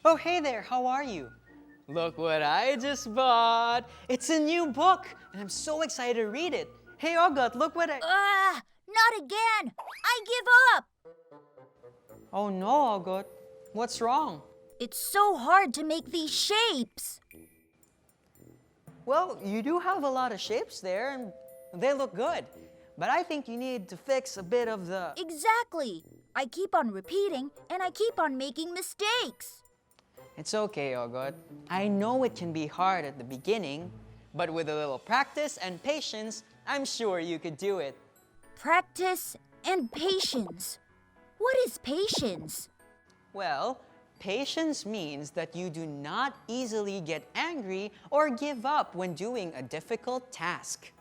Oh, hey there, how are you? Look what I just bought. It's a new book, and I'm so excited to read it. Hey, Ogot, look what I... Not again! I give up! Oh no, Ogot. What's wrong? It's so hard to make these shapes. Well, you do have a lot of shapes there, and they look good. But I think you need to fix a bit of the... Exactly. I keep on repeating and I keep on making mistakes. It's okay, Ogot. I know it can be hard at the beginning, but with a little practice and patience, I'm sure you could do it. Practice and patience. What is patience? Well, patience means that you do not easily get angry or give up when doing a difficult task.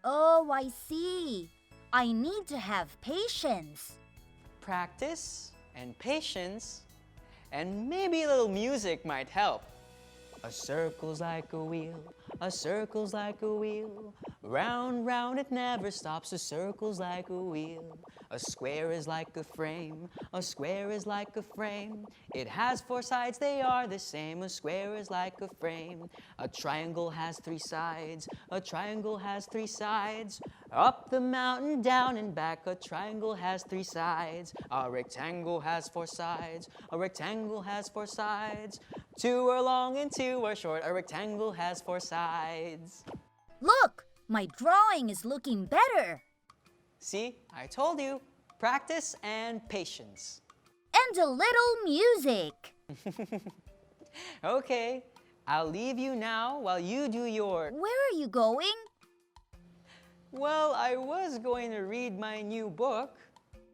Oh, I see. I need to have patience. Practice and patience, and maybe a little music might help. A circle's like a wheel, a circle's like a wheel. Round, round, it never stops. A circle's like a wheel. A square is like a frame, a square is like a frame. It has four sides, they are the same. A square is like a frame. A triangle has three sides, a triangle has three sides. Up the mountain, down and back, a triangle has three sides. A rectangle has four sides, a rectangle has four sides. Two are long and two are short, a rectangle has four sides. Look, my drawing is looking better. See, I told you, practice and patience. And a little music. Okay, I'll leave you now while you do your... Where are you going? Well, I was going to read my new book.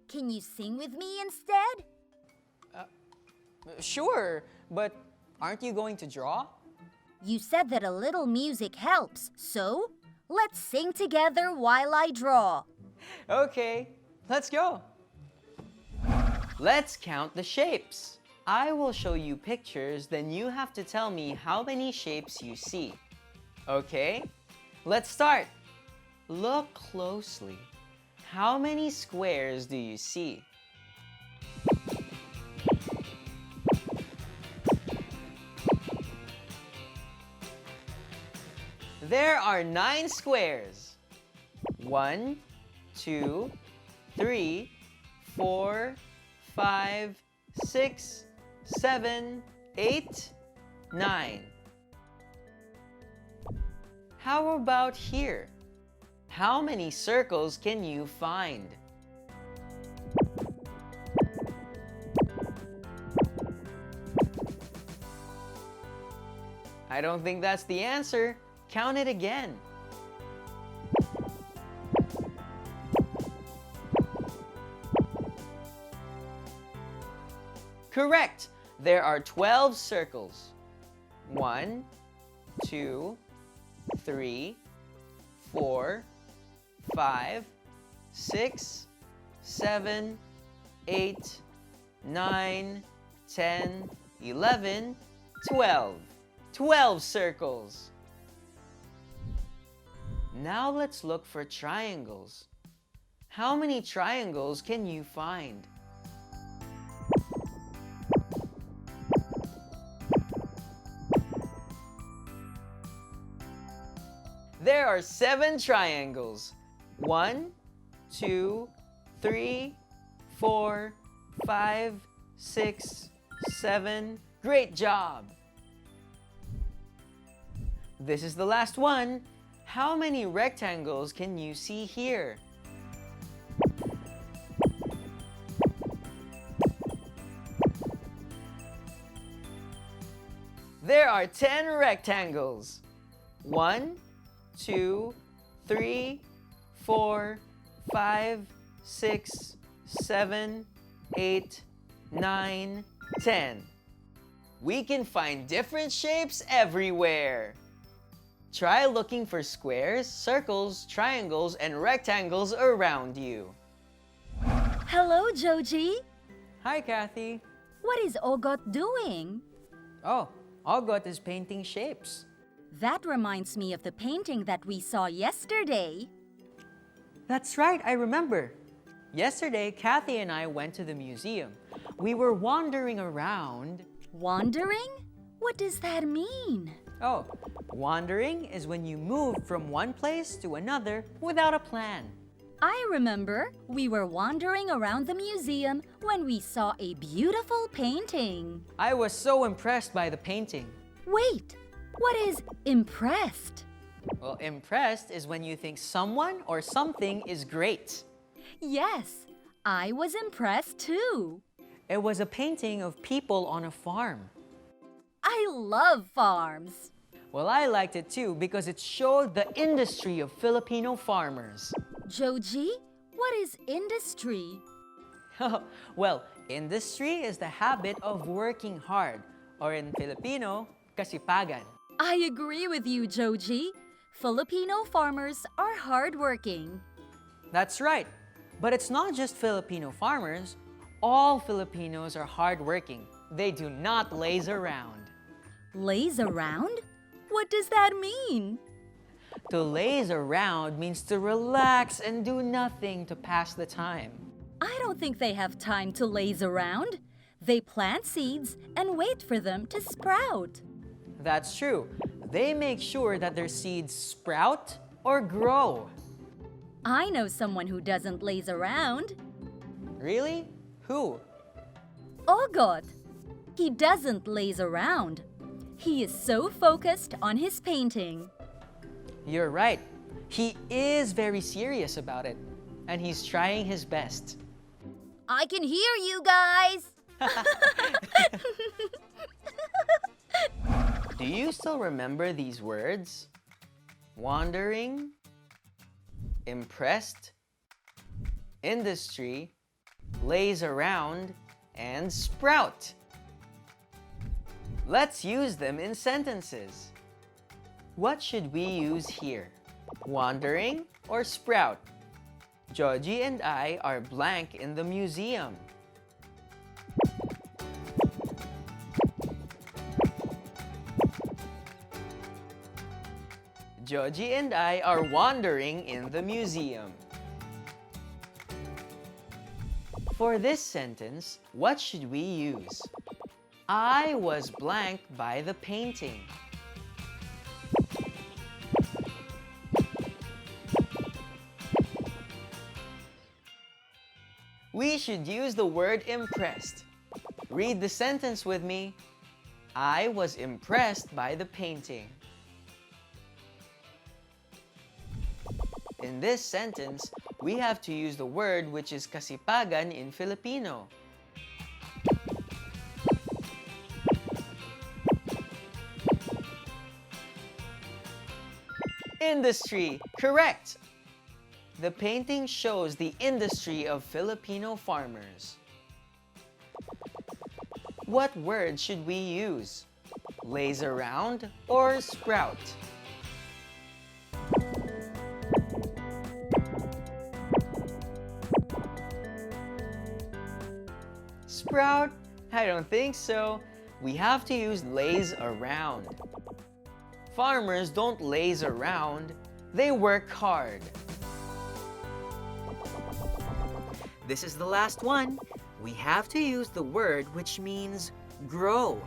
Can you sing with me instead? Sure, but aren't you going to draw? You said that a little music helps, so let's sing together while I draw. Okay, let's go. Let's count the shapes. I will show you pictures, then you have to tell me how many shapes you see. Okay, let's start. Look closely. How many squares do you see? There are 9 squares. 1, 2, 3, 4, 5, 6, 7, 8, 9. How about here? How many circles can you find? I don't think that's the answer. Count it again. Correct! There are 12 circles. 1, 2, 3, 4, 5, 6, 7, 8, 9, 10, 11, 12. 12 circles. Now let's look for triangles. How many triangles can you find? There are 7 triangles. 1, 2, 3, 4, 5, 6, 7. Great job! This is the last one. How many rectangles can you see here? There are 10 rectangles. 1, 2, 3, 4, 5, 6, 7, 8, 9, 10. We can find different shapes everywhere. Try looking for squares, circles, triangles, and rectangles around you. Hello, Joji. Hi, Kathy. What is Ogot doing? Oh, Ogot is painting shapes. That reminds me of the painting that we saw yesterday. That's right, I remember. Yesterday, Kathy and I went to the museum. We were wandering around Wandering? What does that mean? Oh, wandering is when you move from one place to another without a plan. I remember we were wandering around the museum when we saw a beautiful painting. I was so impressed by the painting. Wait, what is impressed? Well, impressed is when you think someone or something is great. Yes, I was impressed too. It was a painting of people on a farm. I love farms. Well, I liked it too because it showed the industry of Filipino farmers. Joji, what is industry? Well, industry is the habit of working hard, or in Filipino, kasipagan. I agree with you, Joji. Filipino farmers are hardworking. That's right. But it's not just Filipino farmers. All Filipinos are hardworking. They do not laze around. Laze around? What does that mean? To laze around means to relax and do nothing to pass the time. I don't think they have time to laze around. They plant seeds and wait for them to sprout. That's true. They make sure that their seeds sprout or grow. I know someone who doesn't laze around. Really? Who? Ogot. He doesn't laze around. He is so focused on his painting. You're right. He is very serious about it, and he's trying his best. I can hear you guys. Do you still remember these words? Wandering, impressed, industry, laze around, and sprout. Let's use them in sentences. What should we use here? Wandering or sprout? Joji and I are blank in the museum. Joji and I are wandering in the museum. For this sentence, what should we use? I was blank by the painting. We should use the word impressed. Read the sentence with me. I was impressed by the painting. In this sentence, we have to use the word which is kasipagan in Filipino. Industry, correct! The painting shows the industry of Filipino farmers. What word should we use? Laze around or sprout? Sprout? I don't think so. We have to use laze around. Farmers don't laze around, they work hard. This is the last one. We have to use the word which means grow.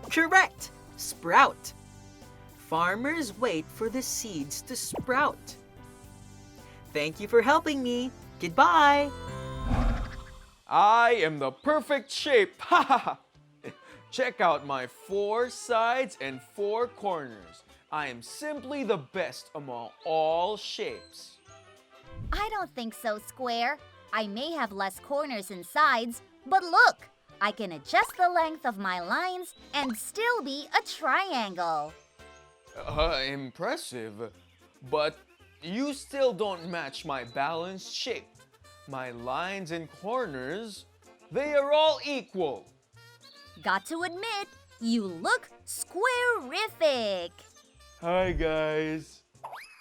Correct! Sprout. Farmers wait for the seeds to sprout. Thank you for helping me. Goodbye! I am the perfect shape. Ha ha ha! Check out my 4 sides and 4 corners. I am simply the best among all shapes. I don't think so, Square. I may have less corners and sides, but look, I can adjust the length of my lines and still be a triangle. Impressive. But you still don't match my balanced shape. My lines and corners, they are all equal. Got to admit, you look squarific. Hi, guys.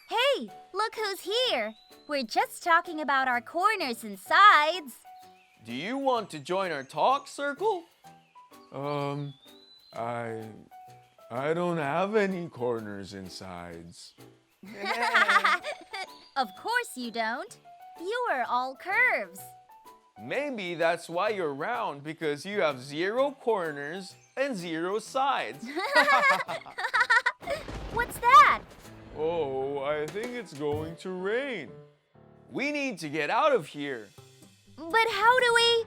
Hey, look who's here. We're just talking about our corners and sides. Do you want to join our talk circle? I don't have any corners and sides. Of course you don't. You are all curves. Maybe that's why you're round, because you have 0 corners and 0 sides. What's that? Oh, I think it's going to rain. We need to get out of here. But how do we...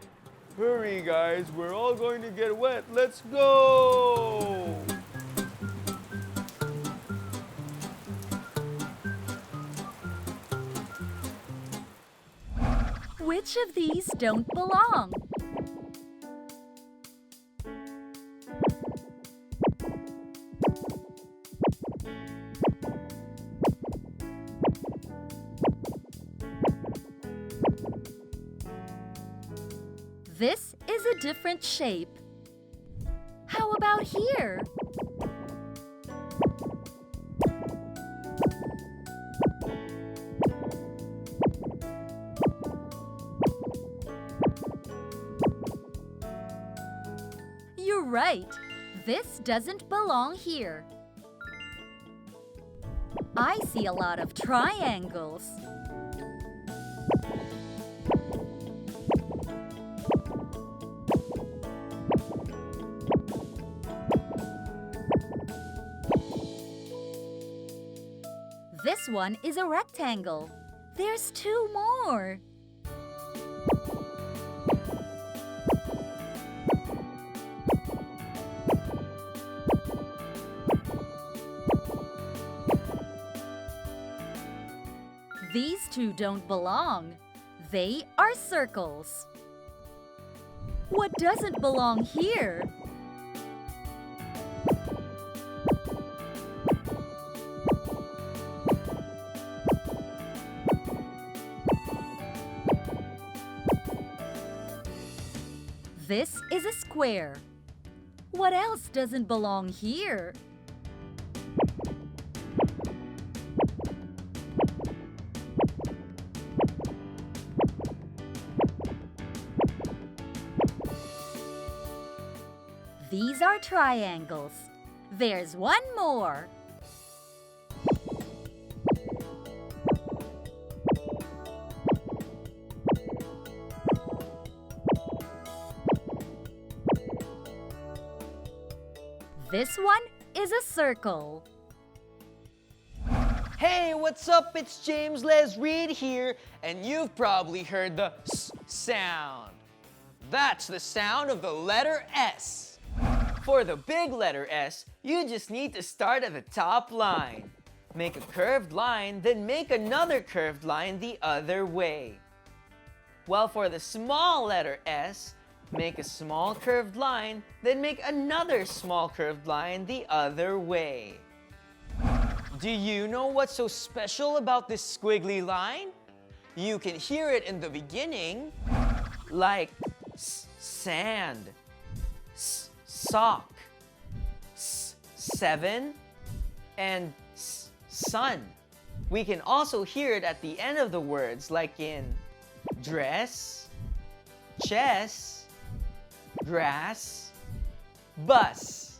Hurry, guys, we're all going to get wet. Let's go! Which of these don't belong? This is a different shape. How about here? You're right. This doesn't belong here. I see a lot of triangles. This one is a rectangle. There's 2 more. These 2 don't belong. They are circles. What doesn't belong here? This is a square. What else doesn't belong here? These are triangles. There's 1 more. This one is a circle. Hey, what's up? It's James Les Reed here, and you've probably heard the S sound. That's the sound of the letter S. For the big letter S, you just need to start at the top line. Make a curved line, then make another curved line the other way. While for the small letter S, make a small curved line, then make another small curved line the other way. Do you know what's so special about this squiggly line? You can hear it in the beginning, like sand, sock, 7, and sun. We can also hear it at the end of the words, like in dress, chess, grass, bus.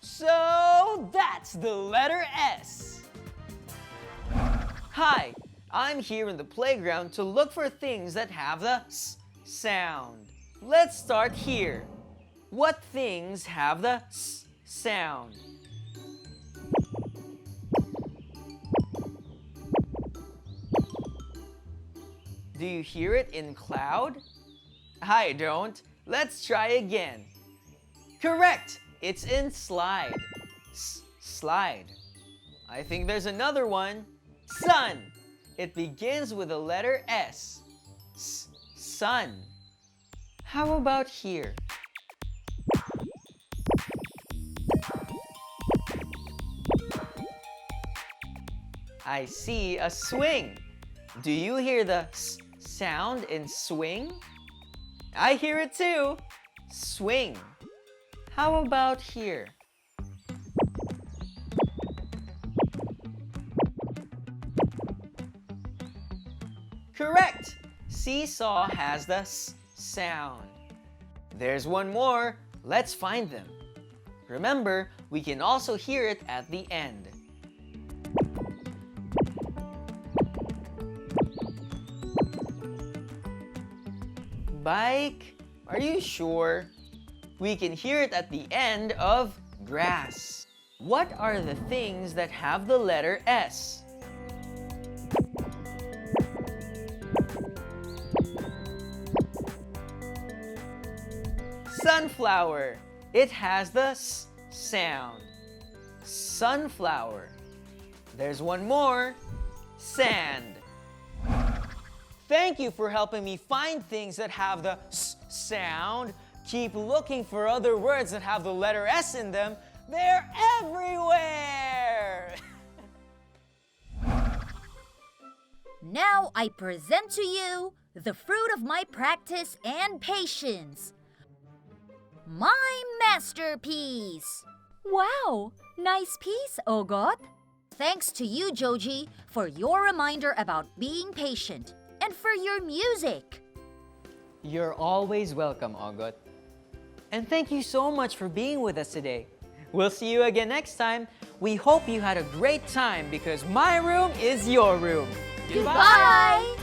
So that's the letter S. Hi, I'm here in the playground to look for things that have the S sound. Let's start here. What things have the S sound? Do you hear it in cloud? I don't. Let's try again. Correct! It's in slide. Slide. I think there's another one. Sun. It begins with the letter S. Sun. How about here? I see a swing. Do you hear the S sound in swing? I hear it too. Swing. How about here? Correct! Seesaw has the S sound. There's one more. Let's find them. Remember, we can also hear it at the end. Bike? Are you sure? We can hear it at the end of grass. What are the things that have the letter S? Sunflower. It has the S sound. Sunflower. There's one more. Sand. Thank you for helping me find things that have the S sound. Keep looking for other words that have the letter S in them. They're everywhere! Now I present to you the fruit of my practice and patience. My masterpiece! Wow! Nice piece, Ogot! Thanks to you, Joji, for your reminder about being patient and for your music. You're always welcome, Ogot. And thank you so much for being with us today. We'll see you again next time. We hope you had a great time because my room is your room. Goodbye!